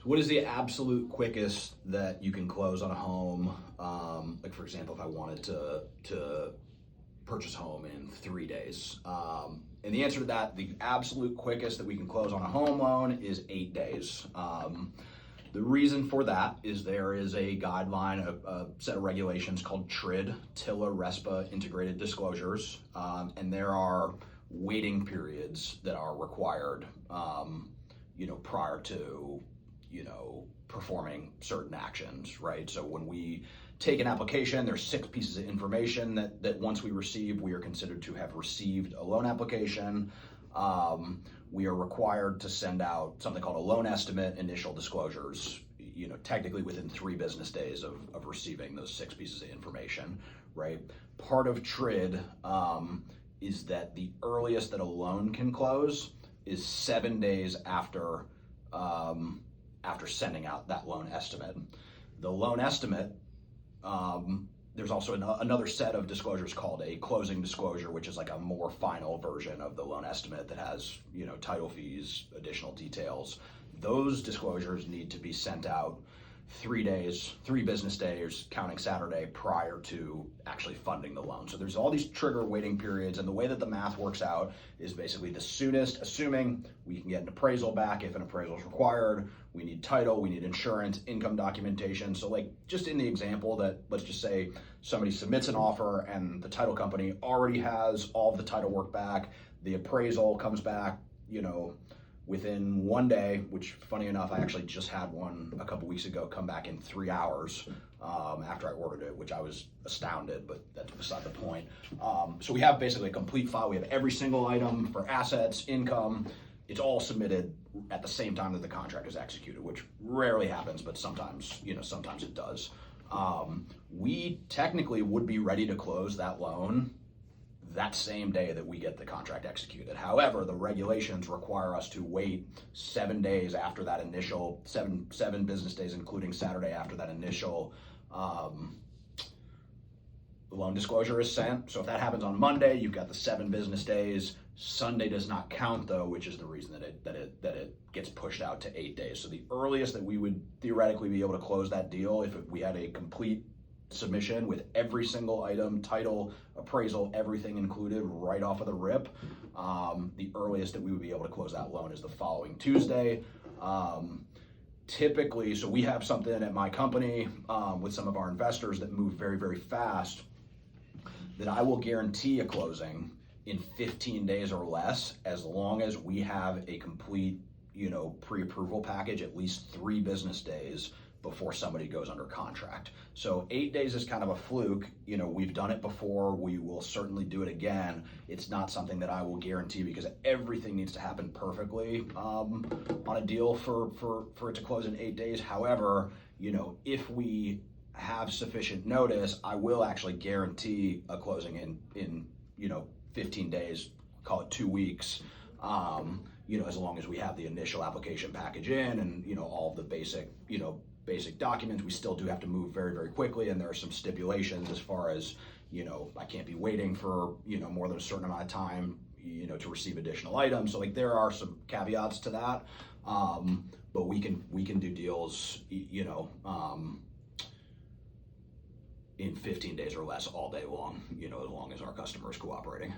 So what is the absolute quickest that you can close on a home? Like for example, if I wanted to purchase a home in 3 days. And the answer to that, the absolute quickest that we can close on a home loan is 8 days. The reason for that is there is a guideline, a set of regulations called TRID, TILA RESPA Integrated Disclosures, and there are waiting periods that are required, prior to, performing certain actions, right? So when we take an application, there's 6 pieces of information that once we receive, we are considered to have received a loan application. We are required to send out something called a loan estimate, initial disclosures, technically within 3 business days of receiving those 6 pieces of information, right? Part of TRID is that the earliest that a loan can close is 7 days after sending out that loan estimate. The loan estimate, there's also another set of disclosures called a closing disclosure, which is like a more final version of the loan estimate that has, title fees, additional details. Those disclosures need to be sent out 3 business days, counting Saturday, prior to actually funding the loan. So there's all these trigger waiting periods, and the way that the math works out is basically the soonest, assuming we can get an appraisal back if an appraisal is required, we need title, we need insurance, income documentation. So like just in the example that, let's just say somebody submits an offer and the title company already has all of the title work back, the appraisal comes back, within 1 day, which funny enough, I actually just had one a couple weeks ago come back in 3 hours after I ordered it, which I was astounded, but that's beside the point. So we have basically a complete file. We have every single item for assets, income. It's all submitted at the same time that the contract is executed, which rarely happens, but sometimes it does. We technically would be ready to close that loan that same day that we get the contract executed. However, the regulations require us to wait 7 days after that initial, seven business days, including Saturday after that initial loan disclosure is sent. So if that happens on Monday, you've got the 7 business days. Sunday does not count though, which is the reason that it gets pushed out to 8 days. So the earliest that we would theoretically be able to close that deal, if we had a complete submission with every single item, title, appraisal, everything included right off of the rip, the earliest that we would be able to close that loan is the following Tuesday. Typically, so we have something at my company with some of our investors that move very, very fast, that I will guarantee a closing in 15 days or less, as long as we have a complete, pre-approval package, at least 3 business days before somebody goes under contract. So 8 days is kind of a fluke. We've done it before. We will certainly do it again. It's not something that I will guarantee because everything needs to happen perfectly on a deal for it to close in 8 days. However, if we have sufficient notice, I will actually guarantee a closing in 15 days, call it 2 weeks. As long as we have the initial application package in and all of the basic documents. We still do have to move very, very quickly, and there are some stipulations as far as I can't be waiting for more than a certain amount of time to receive additional items. So like there are some caveats to that, but we can do deals in 15 days or less all day long, as long as our customer is cooperating.